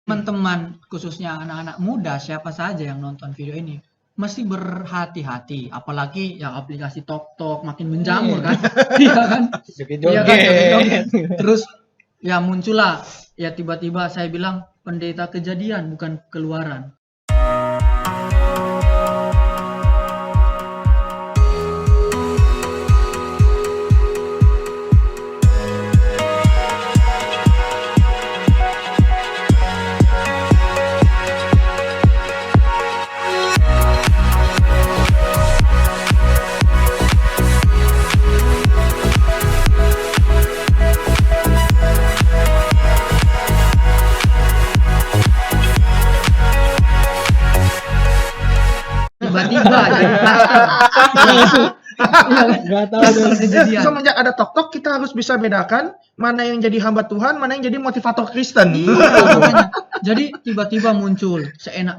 Teman-teman, khususnya anak-anak muda, siapa saja yang nonton video ini, mesti berhati-hati. Apalagi yang aplikasi TokTok makin menjamur kan. Iya kan? Iya kan? Joget-joget. Terus ya muncullah, ya tiba-tiba saya bilang pendeta kejadian bukan keluaran. Tiba-tiba jadi pastor. Nggak tahu. Kejadian. Semenjak ada TokTok kita harus bisa bedakan mana yang jadi hamba Tuhan, mana yang jadi motivator Kristen. Makanya. Jadi tiba-tiba muncul seenak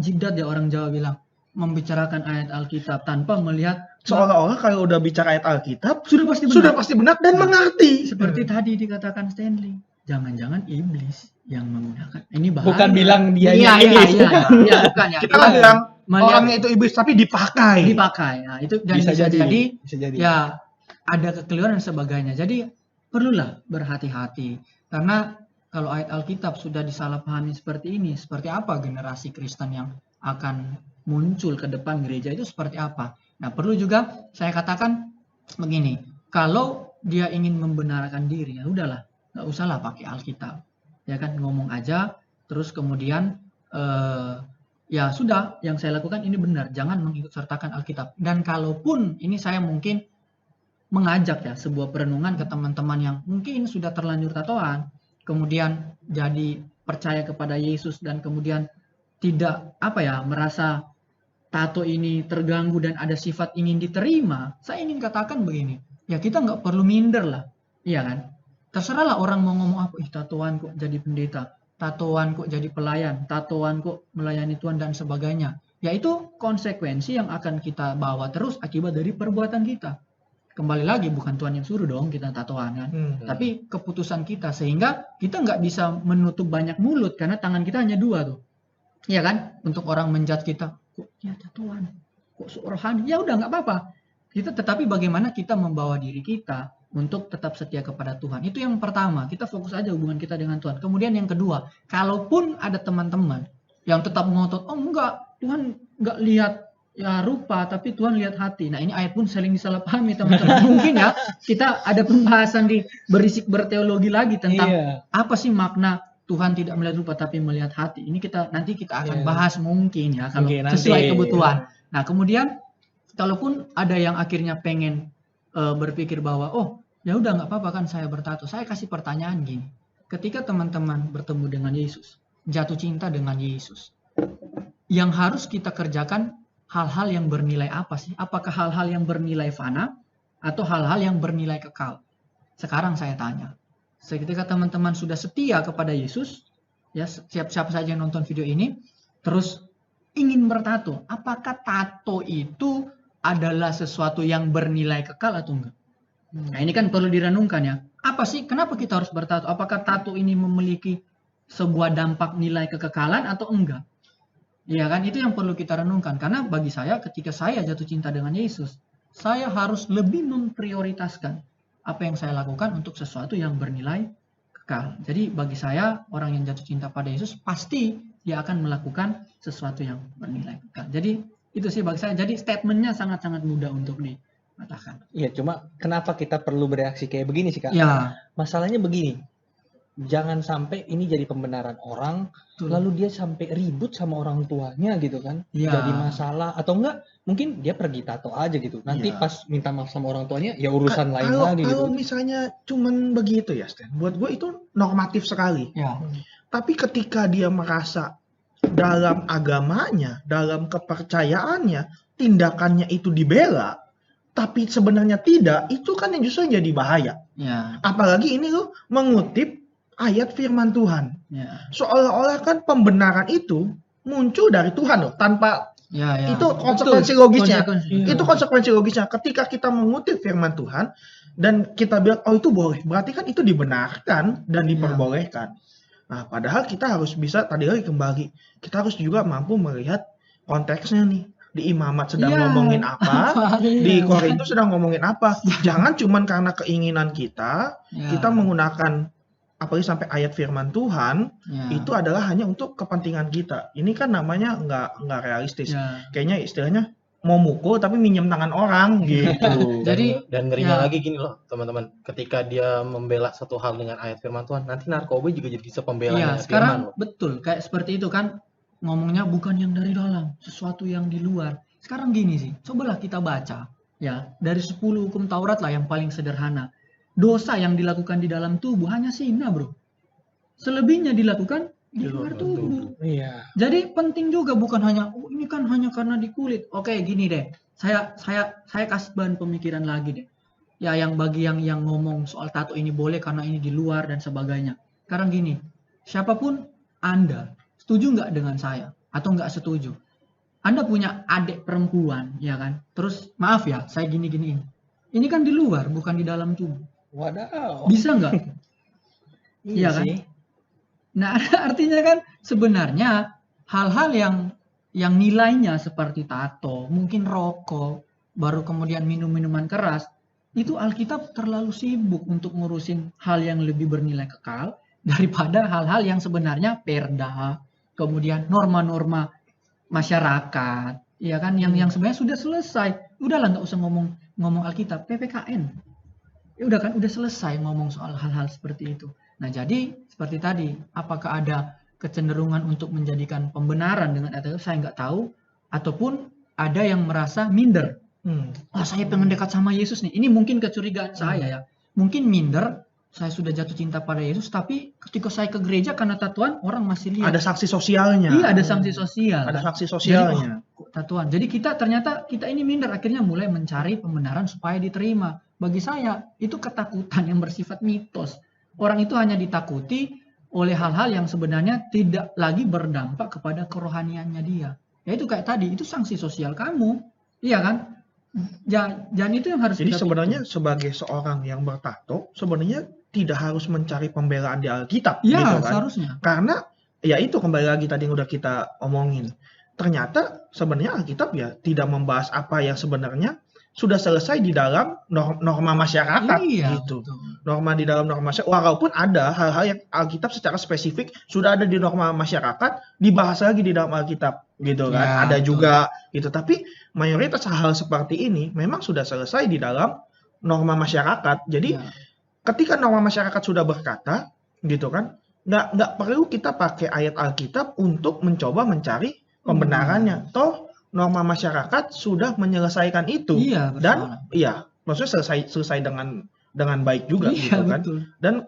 jidat ya orang Jawa bilang, membicarakan ayat Alkitab tanpa melihat Seolah-olah kalau udah bicara ayat Alkitab sudah pasti benar. dan mengerti. Seperti tadi dikatakan Stanley, jangan-jangan iblis yang menggunakan. Ini bahaya. Bukan bilang dia Iya, bukan ya. Kita kan bilang melihat- orangnya itu iblis tapi dipakai. Nah, itu dan bisa jadi ya ada kekeliruan dan sebagainya. Jadi perlulah berhati-hati karena kalau ayat Alkitab sudah disalahpahami seperti ini, seperti apa generasi Kristen yang akan muncul ke depan gereja itu seperti apa? Nah, perlu juga saya katakan begini, kalau dia ingin membenarkan diri, ya udahlah, nggak usahlah pakai Alkitab, ya kan, ngomong aja, terus kemudian ya sudah, yang saya lakukan ini benar, jangan mengikutsertakan Alkitab. Dan kalaupun ini saya mungkin mengajak ya sebuah perenungan ke teman-teman yang mungkin sudah terlanjur tatoan, kemudian jadi percaya kepada Yesus dan kemudian tidak merasa tato ini terganggu dan ada sifat ingin diterima. Saya ingin katakan begini, ya kita nggak perlu minder lah, iya kan? Terserahlah orang mau ngomong apa, tatoan kok jadi pendeta, tatoan kok jadi pelayan, tatoan kok melayani Tuhan dan sebagainya. Ya itu konsekuensi yang akan kita bawa terus akibat dari perbuatan kita. Kembali lagi bukan Tuhan yang suruh dong kita tatoan kan, tapi keputusan kita, sehingga kita nggak bisa menutup banyak mulut karena tangan kita hanya dua tuh, iya kan? Untuk orang menjudge kita, kok ya tatoan, kok rohani, ya udah nggak apa-apa. Kita tetapi bagaimana kita membawa diri kita untuk tetap setia kepada Tuhan. Itu yang pertama, kita fokus aja hubungan kita dengan Tuhan. Kemudian yang kedua, kalaupun ada teman-teman yang tetap ngotot, oh enggak, Tuhan enggak lihat ya rupa, tapi Tuhan lihat hati. Nah ini ayat pun saling disalahpahami teman-teman. Mungkin ya kita ada pembahasan di berisik berteologi lagi tentang apa sih makna Tuhan tidak melihat rupa tapi melihat hati. Ini nanti kita akan bahas mungkin ya kalau sesuai kebutuhan. Nah kemudian kalaupun ada yang akhirnya pengen berpikir bahwa ya udah nggak apa-apa kan saya bertato. Saya kasih pertanyaan gini. Ketika teman-teman bertemu dengan Yesus, jatuh cinta dengan Yesus, yang harus kita kerjakan hal-hal yang bernilai apa sih? Apakah hal-hal yang bernilai fana atau hal-hal yang bernilai kekal? Sekarang saya tanya. Ketika teman-teman sudah setia kepada Yesus, ya siapa saja yang nonton video ini, terus ingin bertato, apakah tato itu adalah sesuatu yang bernilai kekal atau enggak? Nah ini kan perlu direnungkan ya. Apa sih, kenapa kita harus bertato? Apakah tato ini memiliki sebuah dampak nilai kekekalan atau enggak? Iya kan, itu yang perlu kita renungkan. Karena bagi saya, ketika saya jatuh cinta dengan Yesus, saya harus lebih memprioritaskan apa yang saya lakukan untuk sesuatu yang bernilai kekal. Jadi bagi saya, orang yang jatuh cinta pada Yesus, pasti dia akan melakukan sesuatu yang bernilai kekal. Jadi itu sih bagi saya. Jadi statementnya sangat-sangat mudah untuk dikatakan. Iya, cuma kenapa kita perlu bereaksi kayak begini sih Kak? Ya. Masalahnya begini, jangan sampai ini jadi pembenaran orang, lalu dia sampai ribut sama orang tuanya gitu kan, jadi masalah, atau enggak mungkin dia pergi tato aja gitu, nanti pas minta maaf sama orang tuanya ya urusan lain lagi gitu. Kalau misalnya cuman begitu ya Stan, buat gue itu normatif sekali. Tapi ketika dia merasa dalam agamanya, dalam kepercayaannya, tindakannya itu dibela, tapi sebenarnya tidak, itu kan yang justru jadi bahaya. Apalagi ini lo mengutip ayat firman Tuhan. Seolah-olah kan pembenaran itu muncul dari Tuhan loh, tanpa itu konsekuensi logisnya. Itu konsekuensi logisnya. Ketika kita mengutip firman Tuhan dan kita bilang itu boleh, berarti kan itu dibenarkan dan diperbolehkan. Nah, padahal kita harus bisa tadi lagi kembali. Kita harus juga mampu melihat konteksnya nih. Di Imamat sedang ngomongin apa, di Korintus sedang ngomongin apa. Jangan cuman karena keinginan kita menggunakan apalagi sampai ayat firman Tuhan itu adalah hanya untuk kepentingan kita. Ini kan namanya nggak realistis. Kayaknya istilahnya mau mukul tapi minjem tangan orang gitu. Dan ngerinya lagi gini loh teman-teman, ketika dia membela satu hal dengan ayat firman Tuhan, nanti narkoba juga jadi bisa pembelanya firman. Sekarang betul kayak seperti itu kan, ngomongnya bukan yang dari dalam, sesuatu yang di luar. Sekarang gini sih, cobalah kita baca ya dari 10 hukum Taurat lah yang paling sederhana. Dosa yang dilakukan di dalam tubuh hanya zina, bro. Selebihnya dilakukan di luar tubuh. Iya. Jadi penting juga, bukan hanya ini kan hanya karena di kulit. Oke, gini deh. Saya kasih bahan pemikiran lagi deh. Ya, yang bagi yang ngomong soal tato ini boleh karena ini di luar dan sebagainya. Sekarang gini, siapapun Anda, setuju nggak dengan saya atau nggak setuju? Anda punya adik perempuan, ya kan? Terus maaf ya, saya gini. Ini kan di luar, bukan di dalam tubuh. Wadaw. Bisa nggak? Iya kan? Nah, artinya kan sebenarnya hal-hal yang nilainya seperti tato, mungkin rokok, baru kemudian minum-minuman keras, itu Alkitab terlalu sibuk untuk ngurusin hal yang lebih bernilai kekal daripada hal-hal yang sebenarnya perda, kemudian norma-norma masyarakat, ya kan, yang sebenarnya sudah selesai. Udahlah, nggak usah ngomong Alkitab, PPKN. Ya udah kan, udah selesai ngomong soal hal-hal seperti itu. Nah, jadi seperti tadi, apakah ada kecenderungan untuk menjadikan pembenaran dengan itu, saya nggak tahu, ataupun ada yang merasa minder. Saya pengen dekat sama Yesus nih. Ini mungkin kecurigaan saya ya. Mungkin minder, saya sudah jatuh cinta pada Yesus, tapi ketika saya ke gereja karena tatuan, orang masih lihat. Ada sanksi sosialnya. Iya, ada sanksi sosial. Ada sanksi sosialnya. Jadi, tatuan. Jadi ternyata kita ini minder, akhirnya mulai mencari pembenaran supaya diterima. Bagi saya, itu ketakutan yang bersifat mitos. Orang itu hanya ditakuti oleh hal-hal yang sebenarnya tidak lagi berdampak kepada kerohaniannya dia. Ya itu kayak tadi, itu sanksi sosial kamu. Iya kan? Jangan itu yang harus. Jadi sebenarnya sebagai seorang yang bertato, sebenarnya tidak harus mencari pembelaan di Alkitab. Iya, gitu kan? Seharusnya. Karena ya itu kembali lagi tadi yang udah kita omongin. Ternyata sebenarnya Alkitab ya tidak membahas apa yang sebenarnya sudah selesai di dalam norma masyarakat, gitu. Betul. Norma di dalam norma masyarakat, walaupun ada hal-hal yang Alkitab secara spesifik sudah ada di norma masyarakat, dibahas lagi di dalam Alkitab, gitu kan. Ada betul. Juga gitu, tapi mayoritas hal seperti ini memang sudah selesai di dalam norma masyarakat. Jadi ketika norma masyarakat sudah berkata, gitu kan, nggak perlu kita pakai ayat Alkitab untuk mencoba mencari pembenarannya. Toh norma masyarakat sudah menyelesaikan itu, dan maksudnya selesai dengan baik juga, gitu kan. Betul. Dan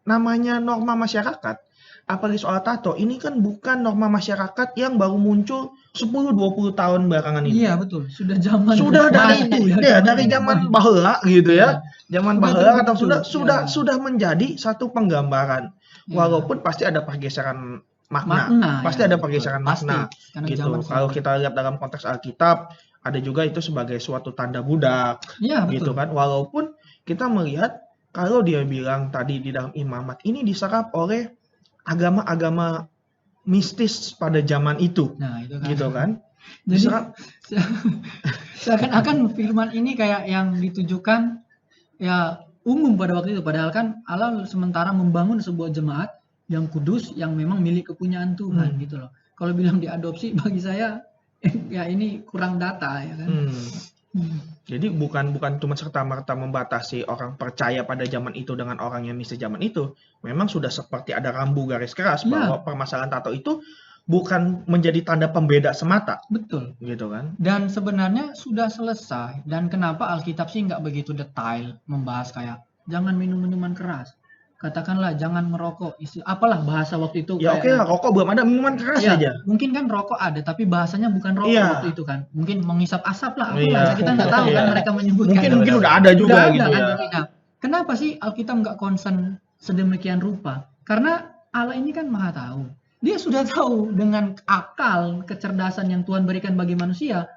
namanya norma masyarakat, apalagi soal tato, ini kan bukan norma masyarakat yang baru muncul 10-20 tahun belakangan ini. Iya betul, sudah dari zaman baheula gitu ya. Zaman baheula atau sudah menjadi satu penggambaran. Walaupun pasti ada pergeseran makna pasti ada pergeseran makna gitu. Kalau kita lihat dalam konteks Alkitab, ada juga itu sebagai suatu tanda budak, gitu kan. Walaupun kita melihat kalau dia bilang tadi di dalam Imamat ini diserap oleh agama-agama mistis pada zaman itu, itu kan. Gitu kan. Jadi seakan-akan firman ini kayak yang ditujukan ya umum pada waktu itu, padahal kan Allah sementara membangun sebuah jemaat yang kudus, yang memang milik kepunyaan Tuhan, gitu loh. Kalau bilang diadopsi, bagi saya ya ini kurang data, ya kan. Jadi bukan cuma serta-merta membatasi orang percaya pada zaman itu dengan orang yang mistis zaman itu. Memang sudah seperti ada rambu garis keras bahwa permasalahan tato itu bukan menjadi tanda pembeda semata. Betul. Gitu kan. Dan sebenarnya sudah selesai. Dan kenapa Alkitab sih nggak begitu detail membahas kayak jangan minum minuman keras. Katakanlah jangan merokok, apalah bahasa waktu itu. Ya oke lah, rokok belum ada, minuman keras aja. Mungkin kan rokok ada, tapi bahasanya bukan rokok waktu itu kan. Mungkin mengisap asap lah, apalah. Kita nggak tahu kan mereka menyebutkan. Mungkin udah ada juga gitu ya. Nah, kenapa sih Alkitab nggak concern sedemikian rupa? Karena Allah ini kan maha tahu. Dia sudah tahu dengan akal, kecerdasan yang Tuhan berikan bagi manusia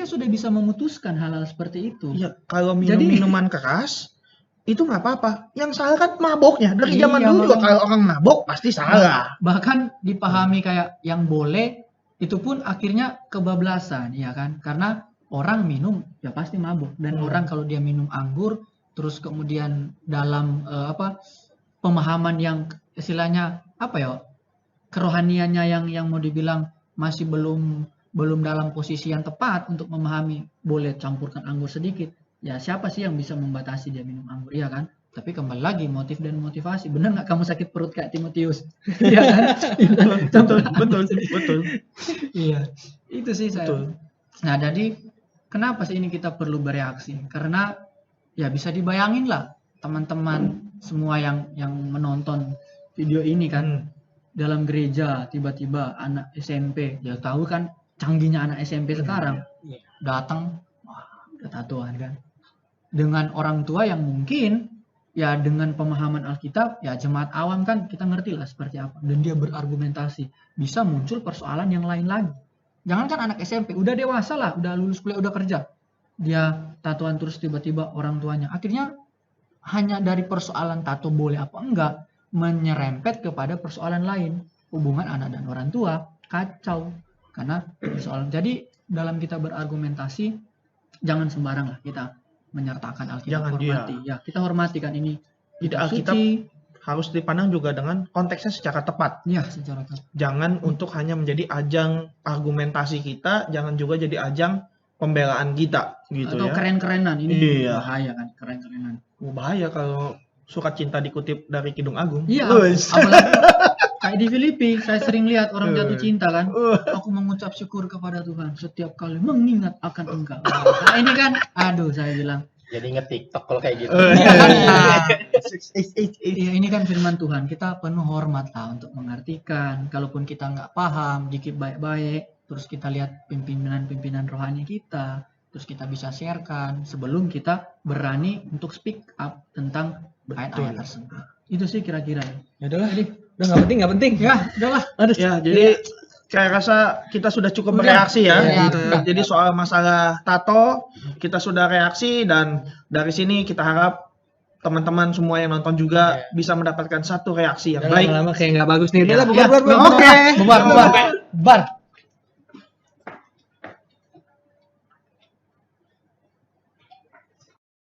sudah bisa memutuskan hal-hal seperti itu. Iya, kalau minuman keras, itu nggak apa-apa. Yang salah kan maboknya. Dari Iya, zaman dulu juga makanya. kalau orang mabok pasti salah. Bahkan dipahami kayak yang boleh, itu pun akhirnya kebablasan, ya kan? Karena orang minum ya pasti mabuk, dan orang kalau dia minum anggur terus kemudian dalam pemahaman yang istilahnya apa ya, kerohaniannya yang mau dibilang masih belum dalam posisi yang tepat untuk memahami boleh campurkan anggur sedikit. Ya siapa sih yang bisa membatasi dia minum anggur, ya kan? Tapi kembali lagi motif dan motivasi. Benar nggak kamu sakit perut kayak Timotius? Iya kan? Betul. Iya, itu sih saya. Betul. Nah, jadi kenapa sih ini kita perlu bereaksi? Karena ya bisa dibayangin lah teman-teman semua yang menonton video ini kan, dalam gereja tiba-tiba anak SMP, ya tahu kan canggihnya anak SMP sekarang, datang, wah udah tatoan kan, dengan orang tua yang mungkin ya dengan pemahaman Alkitab, ya jemaat awam kan kita ngerti lah seperti apa, dan dia berargumentasi, bisa muncul persoalan yang lain lagi. Jangankan anak SMP, udah dewasa lah, udah lulus kuliah, udah kerja, dia tatoan terus tiba-tiba orang tuanya, akhirnya hanya dari persoalan tato boleh apa enggak, menyerempet kepada persoalan lain, hubungan anak dan orang tua kacau karena persoalan. Jadi dalam kita berargumentasi jangan sembarang lah kita menyertakan Alkitab, hormati. Ya, kita hormati kan ini Tidak Alkitab suci. Harus dipandang juga dengan konteksnya secara tepat. Ya, secara tepat. Jangan untuk hanya menjadi ajang argumentasi kita, jangan juga jadi ajang pembelaan kita gitu. Atau ya. keren-kerenan, ini Iya. bahaya kan, keren-kerenan. Bahaya kalau surat cinta dikutip dari Kidung Agung. Iya, Wes. apalagi kayak di Filipi, saya sering lihat orang jatuh cinta kan. Aku mengucap syukur kepada Tuhan setiap kali mengingat akan engkau. Nah, ini kan, aduh saya bilang. Jadi inget TikTok kalau kayak gitu. Iya kan? Nah, 688. iya, ini kan firman Tuhan, kita penuh hormat lah untuk mengartikan. Kalaupun kita nggak paham, dikit baik-baik, terus kita lihat pimpinan-pimpinan rohani kita, terus kita bisa sharekan sebelum kita berani untuk speak up tentang ayat-ayat tersebut. Itu sih kira-kira. Ya udahlah, udah nggak penting. Ya, udahlah. Ya, jadi saya rasa kita sudah cukup bereaksi ya. Iya, Gitu. udah. Jadi soal masalah tato kita sudah reaksi, dan dari sini kita harap teman-teman semua yang nonton juga bisa mendapatkan satu reaksi yang baik. Lama-lama kayak nggak bagus nih. Udah Ya, bubar. Oke. bubar.